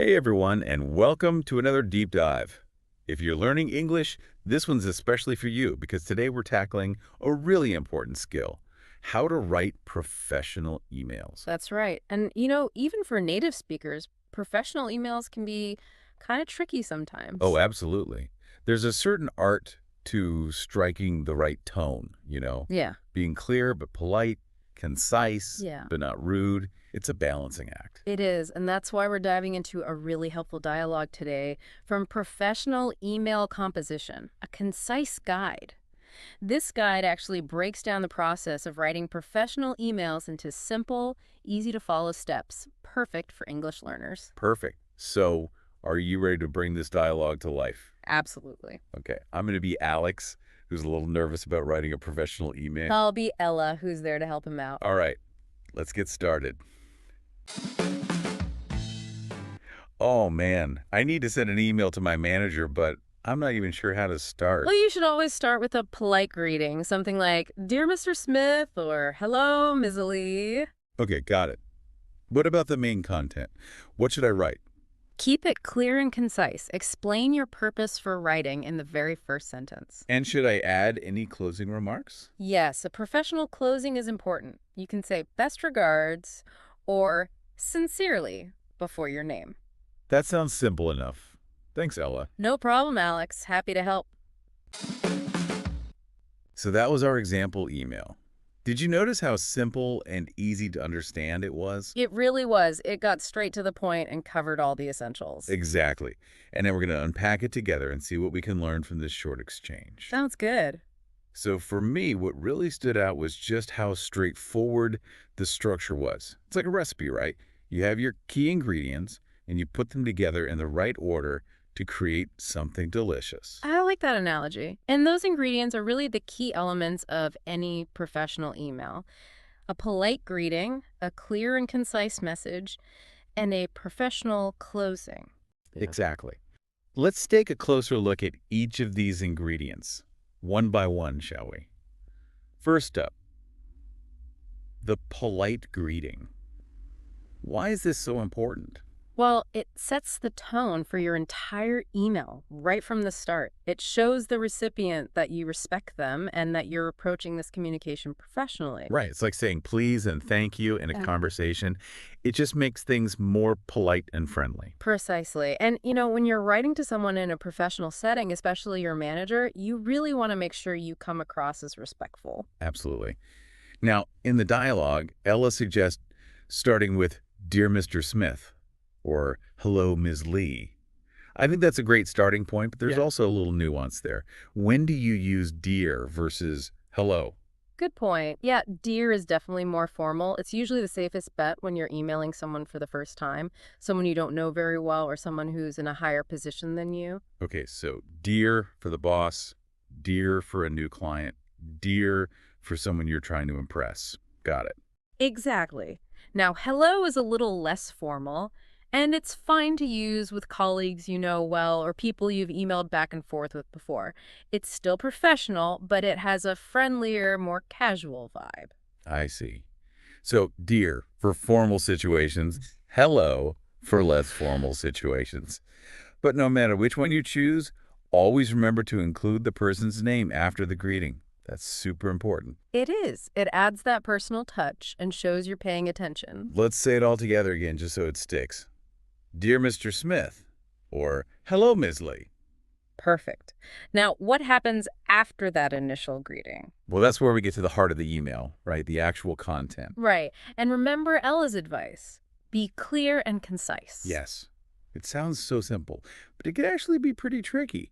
Hey everyone, and welcome to another deep dive. If you're learning English, this one's especially for you because today we're tackling a really important skill, how to write professional emails. That's right. And, even for native speakers, professional emails can be kind of tricky Oh, sometimes. absolutely. There's a certain art to striking the right tone, Yeah. being clear but polite, concise Yeah, but not rude. It's a balancing act. it is. And that's why we're diving into a really helpful dialogue today from Professional Email Composition, a concise guide. This guide actually breaks down the process of writing professional emails into simple, easy to follow steps, perfect for English learners. Perfect. So, are you ready to bring this dialogue to life? Absolutely. Okay, I'm going to be Alex, who's a little nervous about writing a professional email. I'll be Ella, who's there to help him out. All right, let's get started. Oh man, I need to send an email to my manager, but I'm not even sure how to start. Well, you should always start with a polite greeting, something like, Dear Mr. Smith, or Hello, Ms. Lee. Okay, got it. What about the main content? What should I write? Keep it clear and concise. Explain your purpose for writing in the very first sentence. And should I add any closing remarks? Yes, a professional closing is important. You can say best regards or sincerely before your name. That sounds simple enough. Thanks, Ella. No problem, Alex. Happy to help. So that was our example email. Did you notice how simple and easy to understand it was? It really was. It got straight to the point and covered all the essentials. Exactly. And then we're going to unpack it together and see what we can learn from this short exchange. Sounds good. So for me, what really stood out was just how straightforward the structure was. It's like a recipe, right? You have your key ingredients, and you put them together in the right order to create something delicious. I like that analogy. And those ingredients are really the key elements of any professional email. A polite greeting, a clear and concise message, and a professional closing. Yeah. Exactly. Let's take a closer look at each of these ingredients, one by one, shall we? First up, the polite greeting. Why is this so important? Well, it sets the tone for your entire email right from the start. It shows the recipient that you respect them and that you're approaching this communication professionally. Right. It's like saying please and thank you in a Yeah. conversation. It just makes things more polite and friendly. Precisely. And, when you're writing to someone in a professional setting, especially your manager, you really want to make sure you come across as respectful. Absolutely. Now, in the dialogue, Ella suggests starting with Dear Mr. Smith or Hello, Ms. Lee. I think that's a great starting point, but there's Yeah. also a little nuance there. When do you use dear versus hello? Good point. Yeah, dear is definitely more formal. It's usually the safest bet when you're emailing someone for the first time, someone you don't know very well or someone who's in a higher position than you. Okay, so dear for the boss, dear for a new client, dear for someone you're trying to impress. Got it. Exactly. Now, hello is a little less formal, and it's fine to use with colleagues you know well or people you've emailed back and forth with before. It's still professional, but it has a friendlier, more casual vibe. I see. So dear for formal situations, hello for less formal situations. But no matter which one you choose, always remember to include the person's name after the greeting. That's super important. It is. It adds that personal touch and shows you're paying attention. Let's say it all together again just so it sticks. Dear Mr. Smith, or Hello, Ms. Lee. Perfect. Now, what happens after that initial greeting? Well, that's where we get to the heart of the email, right? The actual content. Right. And remember Ella's advice. Be clear and concise. Yes, it sounds so simple, but it can actually be pretty tricky.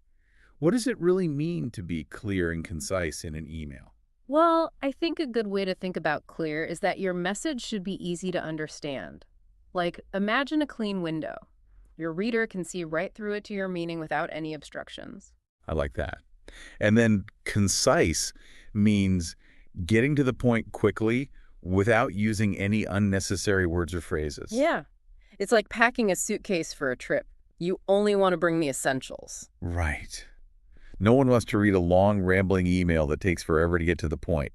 What does it really mean to be clear and concise in an email? Well, I think a good way to think about clear is that your message should be easy to understand. Like, imagine a clean window. Your reader can see right through it to your meaning without any obstructions. I like that. And then concise means getting to the point quickly without using any unnecessary words or phrases. Yeah. It's like packing a suitcase for a trip. You only want to bring the essentials. Right. No one wants to read a long, rambling email that takes forever to get to the point.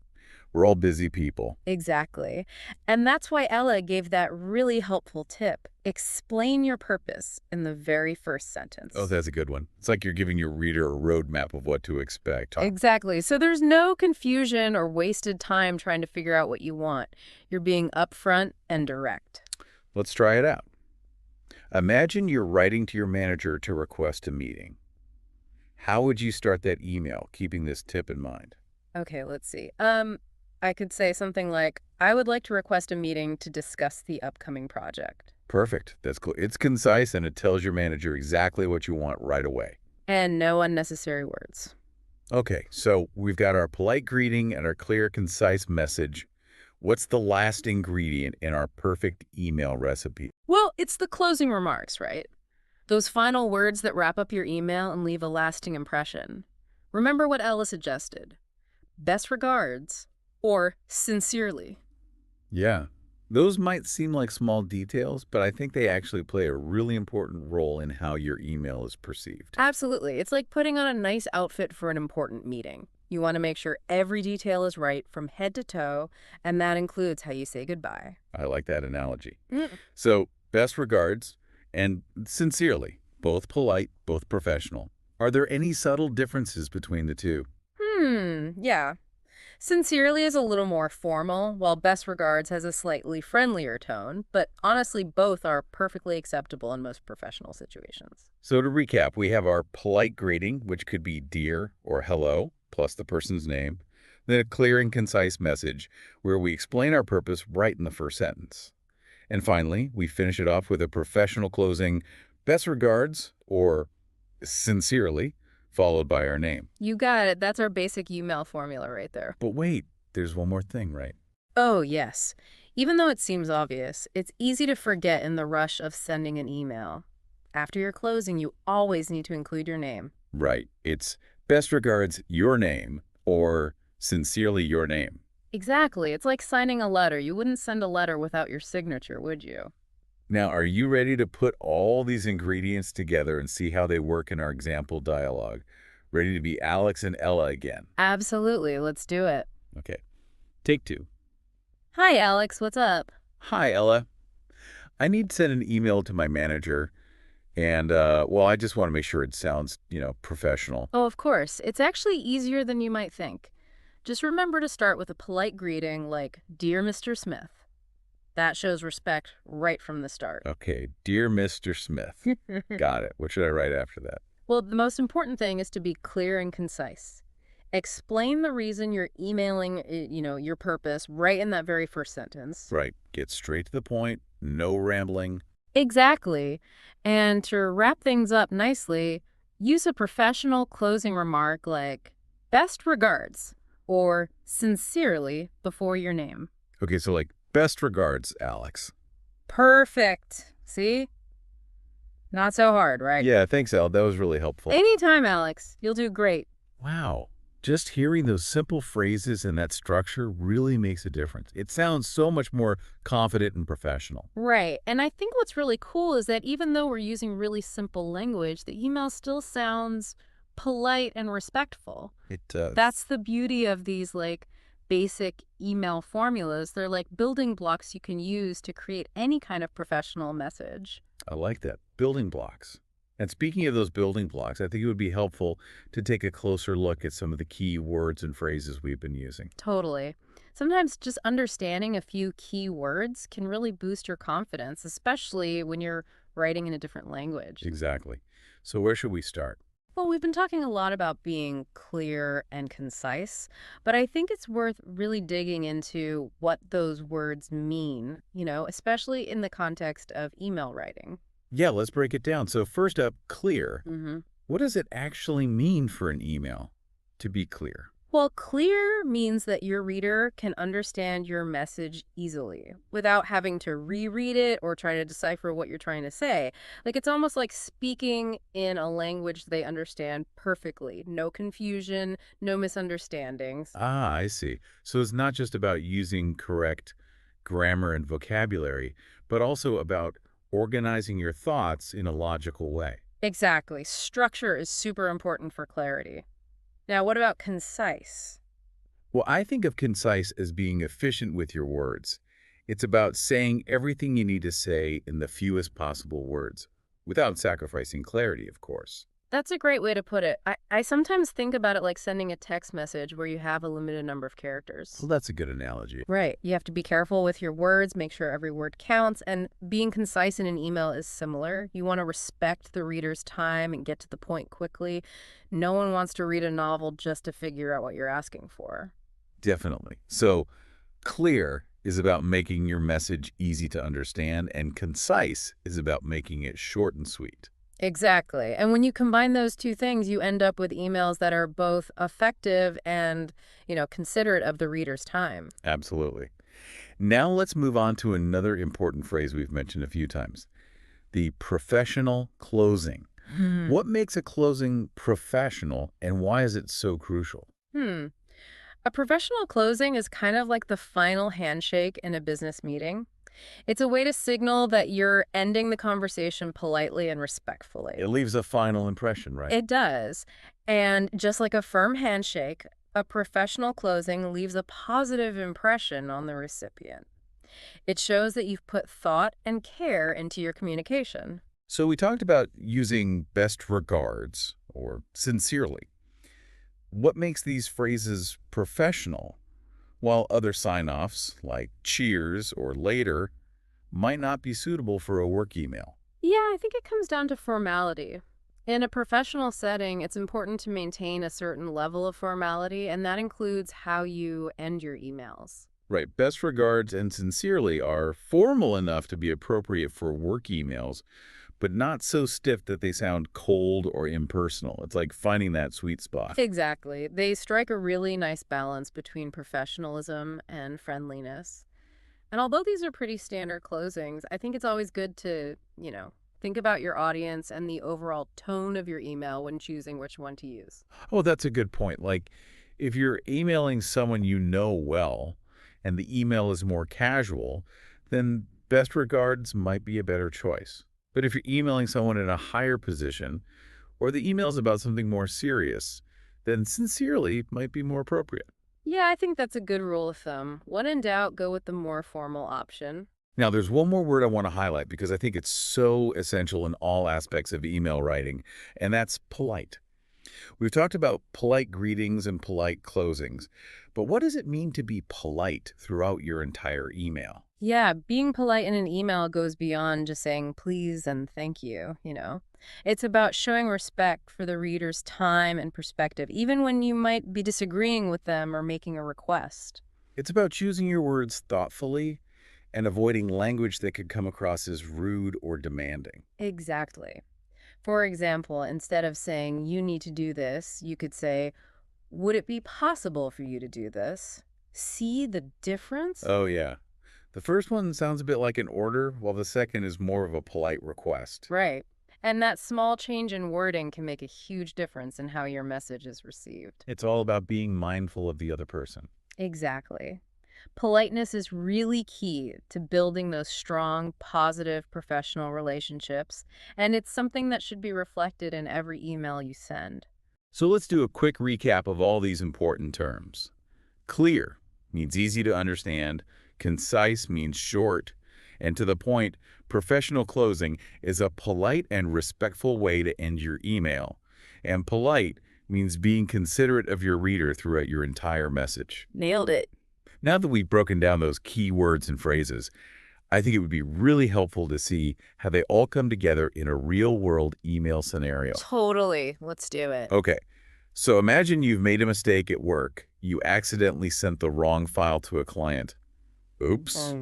We're all busy people. Exactly. And that's why Ella gave that really helpful tip. Explain your purpose in the very first Oh, sentence. that's a good one. It's like you're giving your reader a roadmap of what to expect. Exactly. So there's no confusion or wasted time trying to figure out what you want. You're being upfront and direct. Let's try it out. Imagine you're writing to your manager to request a meeting. How would you start that email, keeping this tip in mind? Okay, let's see. I could say something like, I would like to request a meeting to discuss the upcoming project. Perfect. That's cool. It's concise and it tells your manager exactly what you want right away. And no unnecessary words. Okay, so we've got our polite greeting and our clear, concise message. What's the last ingredient in our perfect email recipe? Well, it's the closing remarks, right? Those final words that wrap up your email and leave a lasting impression. Remember what Ella suggested. Best regards, or sincerely. Yeah, those might seem like small details, but I think they actually play a really important role in how your email is perceived. Absolutely. It's like putting on a nice outfit for an important meeting. You want to make sure every detail is right from head to toe, and that includes how you say goodbye. I like that analogy. Mm. So, best regards and sincerely, both polite, both professional. Are there any subtle differences between the two? Yeah. Sincerely is a little more formal, while best regards has a slightly friendlier tone, but honestly, both are perfectly acceptable in most professional situations. So to recap, we have our polite greeting, which could be dear or hello, plus the person's name, then a clear and concise message where we explain our purpose right in the first sentence. And finally, we finish it off with a professional closing, best regards, or sincerely, followed by our name. You got it. That's our basic email formula right there. But wait, there's one more thing, right? Oh, yes. Even though it seems obvious, it's easy to forget in the rush of sending an email. After your closing, you always need to include your name. Right. It's best regards, your name, or sincerely your name. Exactly. It's like signing a letter. You wouldn't send a letter without your signature, would you? Now, are you ready to put all these ingredients together and see how they work in our example dialogue? Ready to be Alex and Ella again? Absolutely. Let's do it. Okay. Take two. Hi, Alex. What's up? Hi, Ella. I need to send an email to my manager, and, well, I just want to make sure it sounds, professional. Oh, of course. It's actually easier than you might think. Just remember to start with a polite greeting like, Dear Mr. Smith. That shows respect right from the start. Okay. Dear Mr. Smith. Got it. What should I write after that? Well, the most important thing is to be clear and concise. Explain the reason you're emailing, your purpose right in that very first sentence. Right. Get straight to the point. No rambling. Exactly. And to wrap things up nicely, use a professional closing remark like, best regards, or sincerely before your name. Okay, so like, best regards, Alex. Perfect. See? Not so hard, right? Yeah, thanks, Al. That was really helpful. Anytime, Alex. You'll do great. Wow. Just hearing those simple phrases and that structure really makes a difference. It sounds so much more confident and professional. Right. And I think what's really cool is that even though we're using really simple language, the email still sounds polite and respectful. It does. That's the beauty of these basic email formulas. They're like building blocks you can use to create any kind of professional message. I like that. Building blocks. And speaking of those building blocks, I think it would be helpful to take a closer look at some of the key words and phrases we've been using. Totally. Sometimes just understanding a few key words can really boost your confidence, especially when you're writing in a different language. Exactly. So where should we start? Well, we've been talking a lot about being clear and concise, but I think it's worth really digging into what those words mean, especially in the context of email writing. Yeah, let's break it down. So first up, clear. Mm-hmm. What does it actually mean for an email to be clear? Well, clear means that your reader can understand your message easily without having to reread it or try to decipher what you're trying to say. Like, it's almost like speaking in a language they understand perfectly. No confusion, no misunderstandings. Ah, I see. So it's not just about using correct grammar and vocabulary, but also about organizing your thoughts in a logical way. Exactly. Structure is super important for clarity. Now, what about concise? Well, I think of concise as being efficient with your words. It's about saying everything you need to say in the fewest possible words, without sacrificing clarity, of course. That's a great way to put it. I sometimes think about it like sending a text message where you have a limited number of characters. Well, that's a good analogy. Right. You have to be careful with your words, make sure every word counts, and being concise in an email is similar. You want to respect the reader's time and get to the point quickly. No one wants to read a novel just to figure out what you're asking for. Definitely. So, clear is about making your message easy to understand, and concise is about making it short and sweet. Exactly. And when you combine those two things, you end up with emails that are both effective and, considerate of the reader's time. Absolutely. Now let's move on to another important phrase we've mentioned a few times, the professional closing. Hmm. What makes a closing professional, and why is it so crucial? Hmm. A professional closing is kind of like the final handshake in a business meeting. It's a way to signal that you're ending the conversation politely and It respectfully. leaves a final impression, right? It does. And just like a firm handshake, a professional closing leaves a positive impression on the recipient. It shows that you've put thought and care into your communication. So we talked about using best regards or sincerely. What makes these phrases professional, while other sign-offs like cheers or later might not be suitable for a work email? Yeah, I think it comes down to formality. In a professional setting, it's important to maintain a certain level of formality, and that includes how you end your emails. Right, best regards and sincerely are formal enough to be appropriate for work emails, but not so stiff that they sound cold or impersonal. It's like finding that sweet spot. Exactly. They strike a really nice balance between professionalism and friendliness. And although these are pretty standard closings, I think it's always good to, think about your audience and the overall tone of your email when choosing which one to use. Oh, that's a good point. Like, if you're emailing someone you know well and the email is more casual, then best regards might be a better choice. But if you're emailing someone in a higher position or the email is about something more serious, then sincerely might be more appropriate. Yeah, I think that's a good rule of thumb. When in doubt, go with the more formal option. Now, there's one more word I want to highlight because I think it's so essential in all aspects of email writing, and that's polite. We've talked about polite greetings and polite closings, but what does it mean to be polite throughout your entire email? Yeah, being polite in an email goes beyond just saying please and thank you. It's about showing respect for the reader's time and perspective, even when you might be disagreeing with them or making a request. It's about choosing your words thoughtfully and avoiding language that could come across as rude or demanding. Exactly. For example, instead of saying you need to do this, you could say, would it be possible for you to do this? See the difference? Oh, yeah. The first one sounds a bit like an order, while the second is more of a polite request. Right. And that small change in wording can make a huge difference in how your message is received. It's all about being mindful of the other person. Exactly. Politeness is really key to building those strong, positive professional relationships, and it's something that should be reflected in every email you send. So let's do a quick recap of all these important terms. Clear means easy to understand, concise means short, and to the point, professional closing is a polite and respectful way to end your email. And polite means being considerate of your reader throughout your entire message. Nailed it. Now that we've broken down those key words and phrases, I think it would be really helpful to see how they all come together in a real-world email scenario. Totally. Let's do it. Okay, so imagine you've made a mistake at work. You accidentally sent the wrong file to a client. Oops.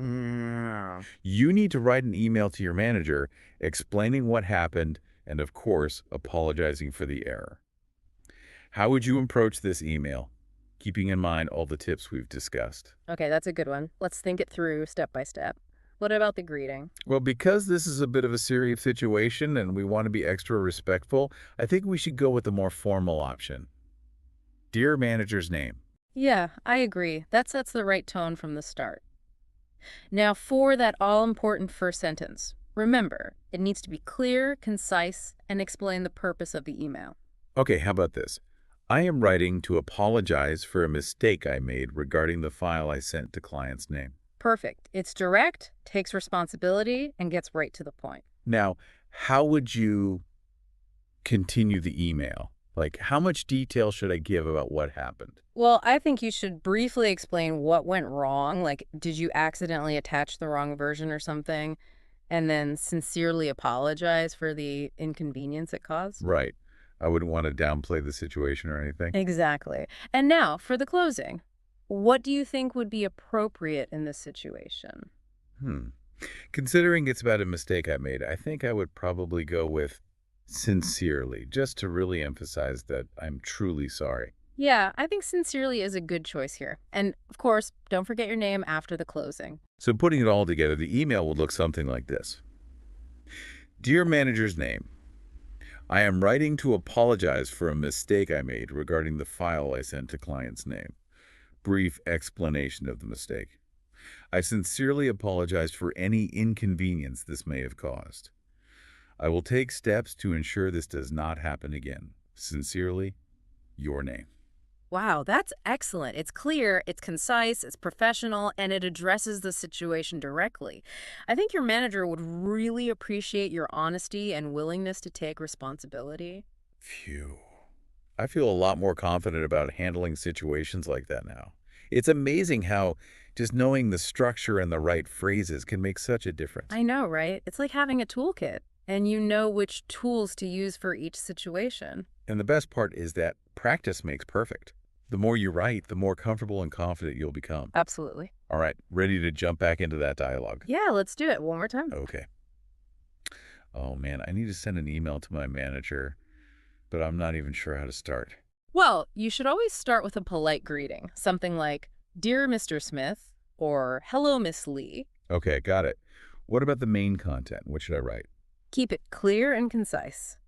You need to write an email to your manager explaining what happened and, of course, apologizing for the error. How would you approach this email, keeping in mind all the tips we've discussed? Okay, that's a good one. Let's think it through step by step. What about the greeting? Well, because this is a bit of a serious situation and we want to be extra respectful, I think we should go with the more formal option. Dear manager's name. Yeah, I agree. That sets the right tone from the start. Now, for that all-important first sentence, remember, it needs to be clear, concise, and explain the purpose of the email. Okay, how about this? I am writing to apologize for a mistake I made regarding the file I sent to client's name. Perfect. It's direct, takes responsibility, and gets right to the point. Now, how would you continue the email? Like, how much detail should I give about what happened? Well, I think you should briefly explain what went wrong. Like, did you accidentally attach the wrong version or something? And then sincerely apologize for the inconvenience it caused? Right. I wouldn't want to downplay the situation or anything. Exactly. And now for the closing. What do you think would be appropriate in this situation? Hmm. Considering it's about a mistake I made, I think I would probably go with sincerely, just to really emphasize that I'm truly sorry. Yeah, I think sincerely is a good choice here. And of course, don't forget your name after the closing. So putting it all together, the email would look something like this. Dear manager's name, I am writing to apologize for a mistake I made regarding the file I sent to client's name. Brief explanation of the mistake. I sincerely apologize for any inconvenience this may have caused. I will take steps to ensure this does not happen again. Sincerely, your name. Wow, that's excellent. It's clear, it's concise, it's professional, and it addresses the situation directly. I think your manager would really appreciate your honesty and willingness to take responsibility. Phew. I feel a lot more confident about handling situations like that now. It's amazing how just knowing the structure and the right phrases can make such a difference. I know, right? It's like having a toolkit, and you know which tools to use for each situation. And the best part is that practice makes perfect. The more you write, the more comfortable and confident you'll become. Absolutely. All right, ready to jump back into that dialogue? Yeah, let's do it one more time. Okay. Oh man, I need to send an email to my manager, but I'm not even sure how to start. Well, you should always start with a polite greeting, something like, Dear Mr. Smith, or Hello, Miss Lee. Okay, got it. What about the main content? What should I write? Keep it clear and concise.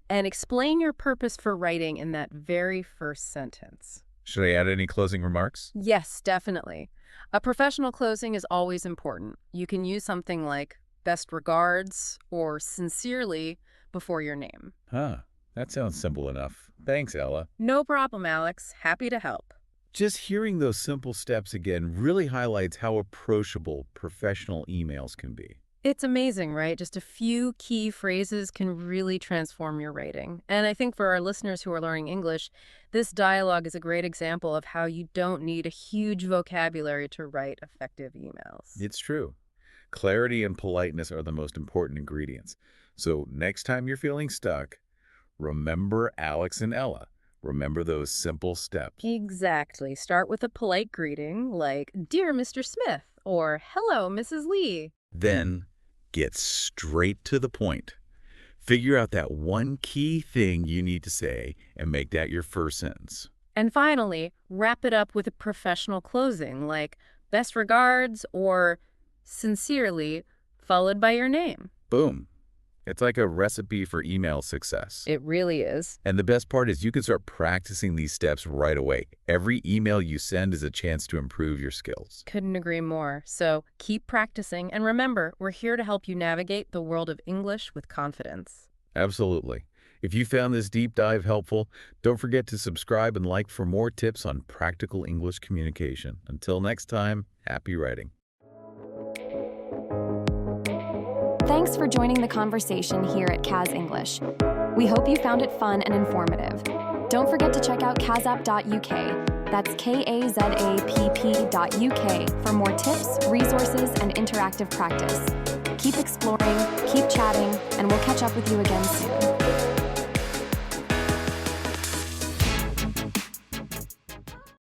And explain your purpose for writing in that very first sentence. Should I add any closing remarks? Yes, definitely. A professional closing is always important. You can use something like best regards or sincerely before your name. Huh, that sounds simple enough. Thanks, Ella. No problem, Alex. Happy to help. Just hearing those simple steps again really highlights how approachable professional emails can be. It's amazing, right? Just a few key phrases can really transform your writing. And I think for our listeners who are learning English, this dialogue is a great example of how you don't need a huge vocabulary to write effective emails. It's true. Clarity and politeness are the most important ingredients. So next time you're feeling stuck, remember Alex and Ella. Remember those simple steps. Exactly. Start with a polite greeting like, Dear Mr. Smith, or Hello, Mrs. Lee. Then get straight to the point. Figure out that one key thing you need to say and make that your first sentence. And finally, wrap it up with a professional closing like, Best regards, or Sincerely, followed by your name. Boom. It's like a recipe for email success. It really is. And the best part is you can start practicing these steps right away. Every email you send is a chance to improve your skills. Couldn't agree more. So keep practicing. And remember, we're here to help you navigate the world of English with confidence. Absolutely. If you found this deep dive helpful, don't forget to subscribe and like for more tips on practical English communication. Until next time, happy writing. Thanks for joining the conversation here at Kaz English. We hope you found it fun and informative. Don't forget to check out kazapp.uk. That's kazapp.uk for more tips, resources, and interactive practice. Keep exploring, keep chatting, and we'll catch up with you again soon.